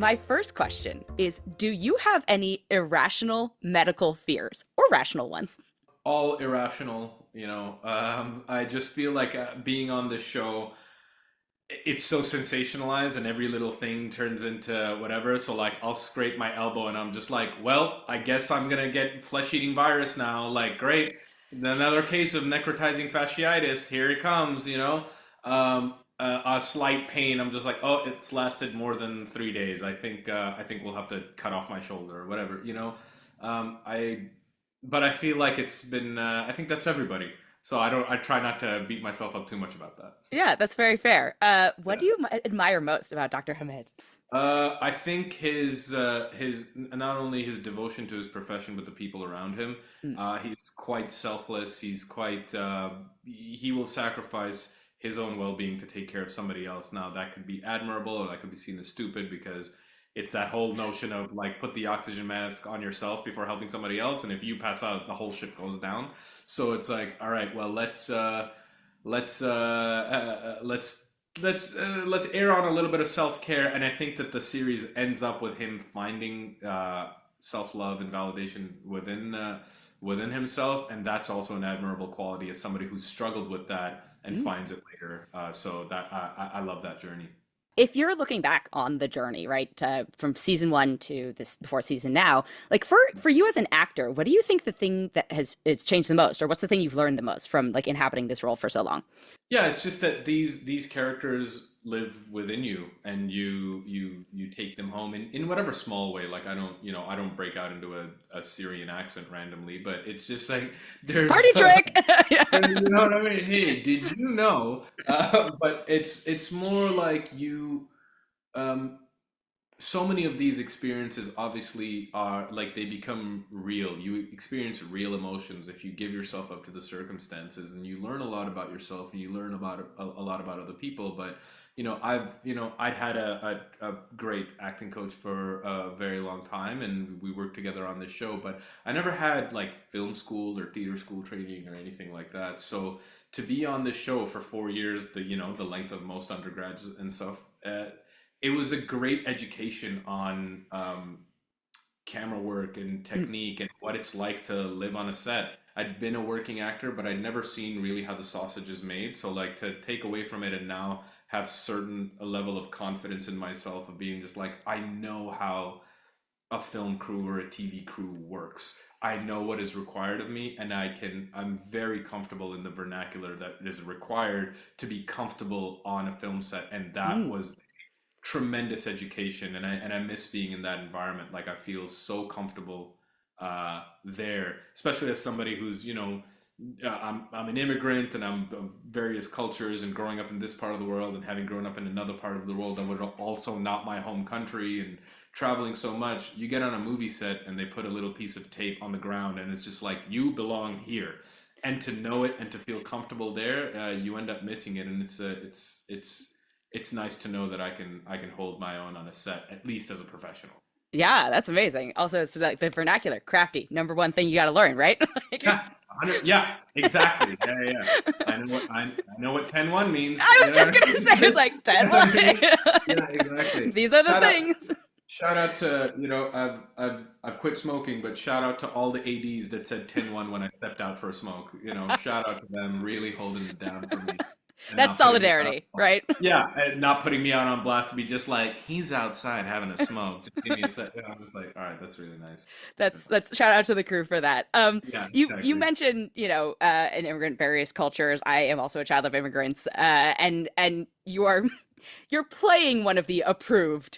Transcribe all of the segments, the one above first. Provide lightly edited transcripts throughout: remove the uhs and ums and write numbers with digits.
My first question is, do you have any irrational medical fears or rational ones? All irrational, I just feel like being on this show, it's so sensationalized and every little thing turns into whatever. So like I'll scrape my elbow and I'm just like, well, I guess I'm gonna get flesh-eating virus now. Like, great. Another case of necrotizing fasciitis. Here it comes. A slight pain. I'm just like, oh, it's lasted more than 3 days. I think we'll have to cut off my shoulder or whatever. I but I feel like it's been I think that's everybody. So I try not to beat myself up too much about that. Yeah, that's very fair. What Yeah. do you admire most about Dr. Hamid? I think his not only his devotion to his profession, but the people around him. Mm. He's quite selfless. He's quite he will sacrifice his own well-being to take care of somebody else. Now that could be admirable, or that could be seen as stupid because it's that whole notion of like put the oxygen mask on yourself before helping somebody else, and if you pass out, the whole ship goes down. So it's like, all right, well, let's let's err on a little bit of self-care, and I think that the series ends up with him finding self-love and validation within himself, and that's also an admirable quality as somebody who's struggled with that and Mm. finds it later. So that I love that journey. If you're looking back on the journey, right, from season one to this fourth season now, like for you as an actor, what do you think the thing that has changed the most, or what's the thing you've learned the most from like inhabiting this role for so long? Yeah, it's just that these characters live within you, and you take them home in whatever small way. Like I don't break out into a Syrian accent randomly, but it's just like there's Party trick. Yeah. you know what I mean? Hey, did you know? But it's more like um, so many of these experiences obviously are like they become real. You experience real emotions if you give yourself up to the circumstances, and you learn a lot about yourself and you learn about a lot about other people. But I'd had a great acting coach for a very long time, and we worked together on this show. But I never had like film school or theater school training or anything like that. So to be on this show for 4 years, the length of most undergrads and stuff. It was a great education on camera work and Mm. technique and what it's like to live on a set. I'd been a working actor, but I'd never seen really how the sausage is made. So like to take away from it and now have certain a level of confidence in myself of being just like I know how a film crew or a TV crew works. I know what is required of me, and I'm very comfortable in the vernacular that is required to be comfortable on a film set. And that Mm. was tremendous education, and I miss being in that environment. Like I feel so comfortable there, especially as somebody who's I'm an immigrant and I'm of various cultures, and growing up in this part of the world and having grown up in another part of the world that would also not my home country, and traveling so much. You get on a movie set and they put a little piece of tape on the ground, and it's just like you belong here. And to know it and to feel comfortable there, you end up missing it, and it's nice to know that I can hold my own on a set, at least as a professional. Yeah, that's amazing. Also, it's like the vernacular, crafty, number one thing you got to learn, right? Like, Yeah, 100, yeah, exactly. Yeah, yeah, yeah. I know what 10-1 means. I was just Yeah. gonna say, it's like 10 Yeah, exactly. These are the Shout out, things. shout out to I've quit smoking, but shout out to all the ADs that said 10-1 when I stepped out for a smoke. Shout out to them, really holding it down for me and That's not putting me out. solidarity, right? Yeah, and not putting me out on blast to be just like he's outside having a smoke. Just give me a sec. I'm just like, all right, that's really nice. That's shout out to the crew for that. Yeah, You exactly. mentioned an immigrant, various cultures. I am also a child of immigrants, and you're playing one of the approved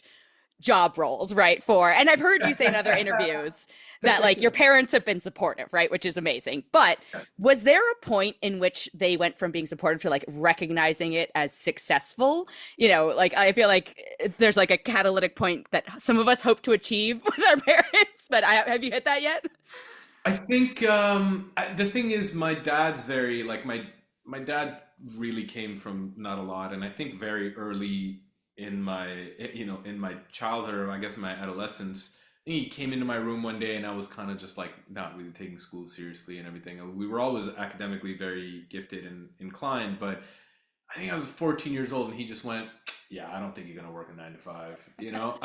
job roles, right? And I've heard you say in other interviews that like your parents have been supportive, right? Which is amazing. But was there a point in which they went from being supportive to like recognizing it as successful? Like I feel like there's like a catalytic point that some of us hope to achieve with our parents, but have you hit that yet? I think the thing is, my dad's very like my dad really came from not a lot, and I think very early in my childhood, or I guess my adolescence, he came into my room one day, and I was kind of just like not really taking school seriously and everything. And we were always academically very gifted and inclined, but I think I was 14 years old, and he just went, yeah, I don't think you're gonna work a 9 to 5, you know.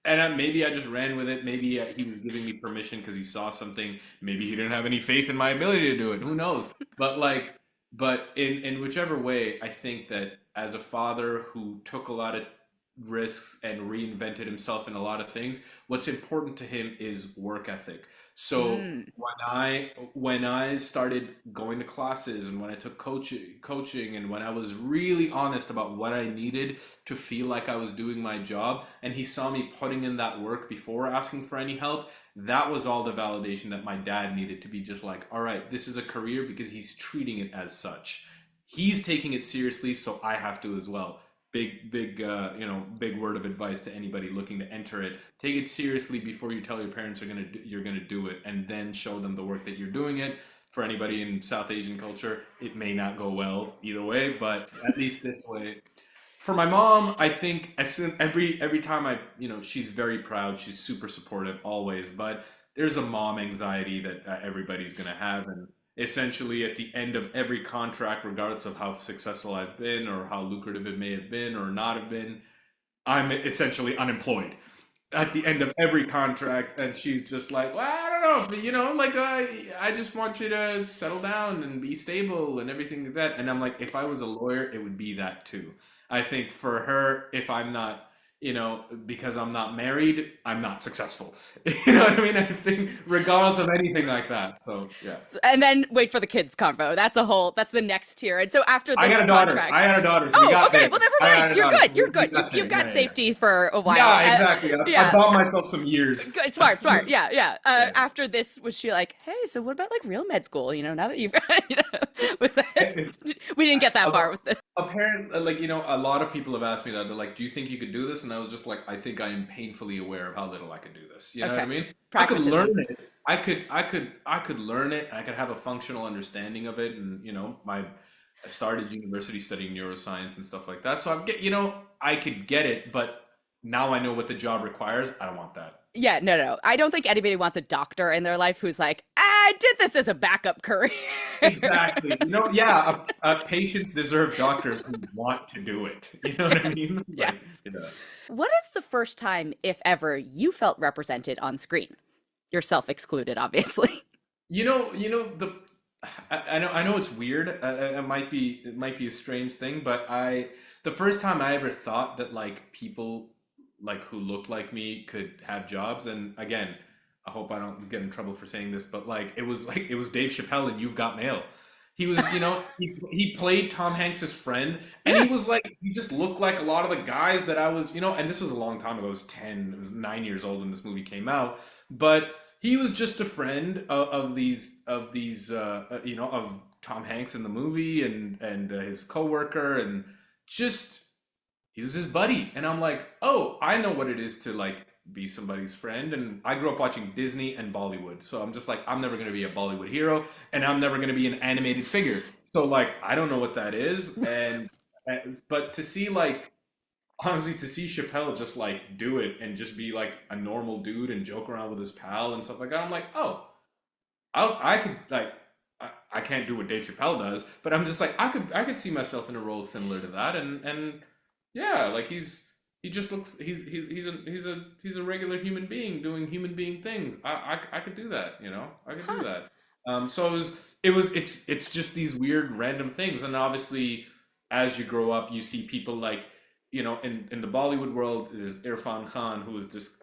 And maybe I just ran with it. Maybe he was giving me permission because he saw something. Maybe he didn't have any faith in my ability to do it. Who knows? But like, but in whichever way, I think that as a father who took a lot of risks and reinvented himself in a lot of things, what's important to him is work ethic. So Mm, when I started going to classes and when I took coaching and when I was really honest about what I needed to feel like I was doing my job, and he saw me putting in that work before asking for any help, that was all the validation that my dad needed to be just like, all right, this is a career because he's treating it as such. He's taking it seriously, so I have to as well. Big word of advice to anybody looking to enter it: take it seriously before you tell your parents you're gonna do it, and then show them the work that you're doing it. For anybody in South Asian culture, it may not go well either way, but at least this way. For my mom, I think as soon every time she's very proud, she's super supportive always, but there's a mom anxiety that everybody's gonna have, and essentially at the end of every contract, regardless of how successful I've been or how lucrative it may have been or not have been, I'm essentially unemployed at the end of every contract, and she's just like, well, I don't know, but, like I just want you to settle down and be stable and everything like that. And I'm like, if I was a lawyer, it would be that too. I think for her, if I'm not, because I'm not married, I'm not successful. You know what I mean? I think regardless of anything like that. So yeah. and then wait for the kids convo. That's the next tier. And so after I this got a daughter. I contract, got a daughter. We oh, got okay. there. Well, never I got mind. a You're daughter. good. You're We good. got You've there. got Yeah, yeah, safety for a while. yeah. Yeah, exactly. I Yeah. bought myself some years. Good, smart, smart. Yeah, yeah. Yeah. After this, was she like, "Hey, so what about like real med school? Now that you've, with that, we didn't get that far with this." Apparently, a lot of people have asked me that. They're like, "Do you think you could do this?" And I was just like, "I think I am painfully aware of how little I could do this." You know what I Okay, mean? I could learn pragmatism. it. I could learn it. I could have a functional understanding of it. And I started university studying neuroscience and stuff like that. So I could get it. But now I know what the job requires. I don't want that. Yeah, no, no. I don't think anybody wants a doctor in their life who's like, I did this as a backup career. Exactly. Yeah, patients deserve doctors who want to do it. You know what I mean? Yes. What is the first time, if ever, you felt represented on screen? Yourself excluded, obviously. The I know it's weird. It might be a strange thing, but the first time I ever thought that like people like who looked like me could have jobs, and again, I hope I don't get in trouble for saying this, but it was Dave Chappelle in You've Got Mail. He was, he played Tom Hanks's friend, and he just looked like a lot of the guys that I was, and this was a long time ago. I was 9 years old when this movie came out, but he was just a friend of Tom Hanks in the movie, and his coworker, and just he was his buddy. And I'm like, oh, I know what it is to like be somebody's friend. And I grew up watching Disney and Bollywood, so I'm just like, I'm never going to be a Bollywood hero, and I'm never going to be an animated figure. So like, I don't know what that is. But to see like, honestly, to see Chappelle just like do it and just be like a normal dude and joke around with his pal and stuff like that, I'm like, oh, I could like. I can't do what Dave Chappelle does, but I'm just like, I could see myself in a role similar to that, and yeah, like he just looks he's a regular human being doing human being things. I could do that, I could do Huh. that. So it's just these weird random things, and obviously as you grow up, you see people like in the Bollywood world is Irfan Khan, who is this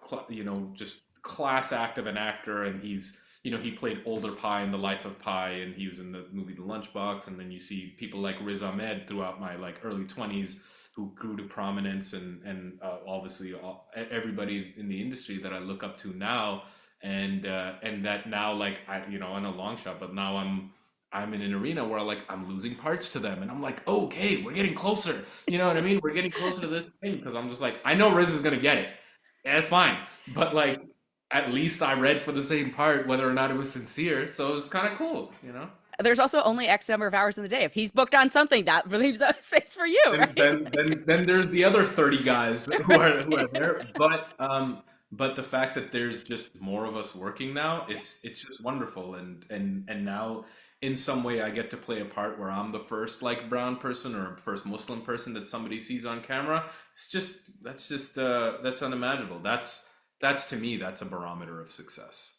just class act of an actor, and he played Older Pi in The Life of Pi, and he was in the movie The Lunchbox. And then you see people like Riz Ahmed throughout my like early 20s who grew to prominence, and obviously everybody in the industry that I look up to now, and that now like I know long shot, but now I'm in an arena where like I'm losing parts to them, and I'm like, okay, we're getting closer. You know what I mean? We're getting closer to this thing, because I'm just like, I know Riz is gonna get it. Yeah, it's fine, but like at least I read for the same part, whether or not it was sincere. So it was kind of cool. There's also only X number of hours in the day. If he's booked on something, that leaves a space for you, Then, right? then, then, then there's the other 30 guys who are there. But the fact that there's just more of us working now, it's just wonderful. And now in some way I get to play a part where I'm the first like brown person or first Muslim person that somebody sees on camera. It's just that's unimaginable. That's to me that's a barometer of success.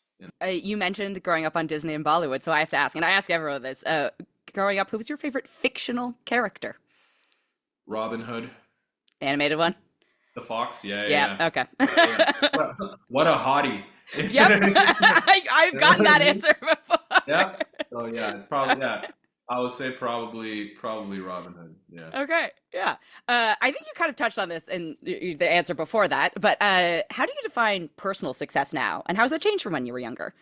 You mentioned growing up on Disney and Bollywood, so I have to ask, and I ask everyone this. Growing up, who was your favorite fictional character? Robin Hood, Animated one? the fox. Yeah, Yeah, yeah, okay. yeah, yeah. What a hottie. Yep. I've gotten that answer before. Yeah. So yeah, it's probably yeah. I would say probably Robin Hood. Yeah. Okay, yeah. I think you kind of touched on this in the answer before that, but how do you define personal success now, and how's that changed from when you were younger?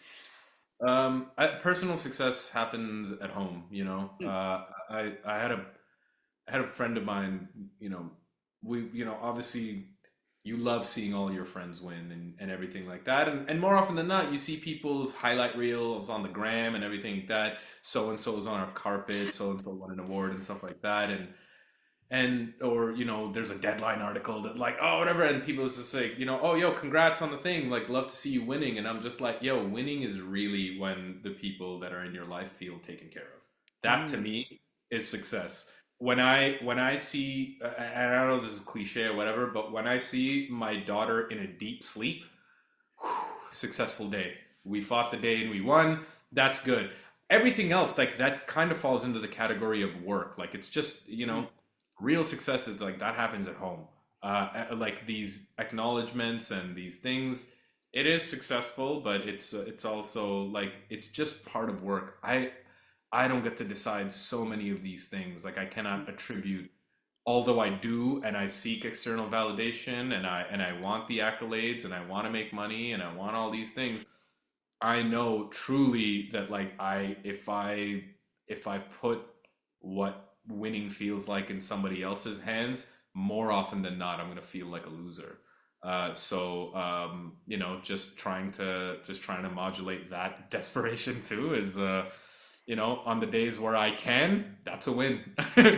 Personal success happens at home. I had a friend of mine. Obviously you love seeing all your friends win and everything like that. And more often than not, you see people's highlight reels on the gram and everything like that. So and so is on our carpet, so and so won an award and stuff like that. And or there's a deadline article that like, oh, whatever, and people just say, oh, yo, congrats on the thing, like, love to see you winning. And I'm just like, yo, winning is really when the people that are in your life feel taken care of. That to Mm. me is success. When I see, and I don't know if this is cliche or whatever, but when I see my daughter in a deep sleep, whew, successful day. We fought the day and we won. That's good. Everything else, like, that kind of falls into the category of work. Like, it's just, Mm. real success is like that happens at home. Like these acknowledgments and these things, it is successful, but it's also like it's just part of work. I don't get to decide so many of these things. Like I cannot attribute, although I do, and I seek external validation, and I want the accolades, and I want to make money, and I want all these things. I know truly that like if I put what winning feels like in somebody else's hands, more often than not, I'm gonna feel like a loser. Just trying to modulate that desperation too is on the days where I can, that's a win.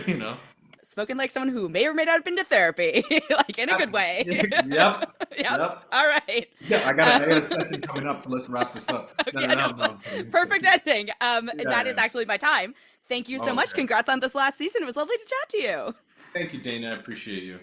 you know. Spoken like someone who may or may not have been to therapy, like in a good way. Yep. Yep. Yep. All right. Yeah, I got Uh, a session coming up, so let's wrap this up. No, yeah, no, no. no, no. I'm kidding. Perfect ending. Yeah, That is yeah. actually my time. Thank you so much. Okay. Congrats on this last season. It was lovely to chat to you. Thank you, Dana. I appreciate you.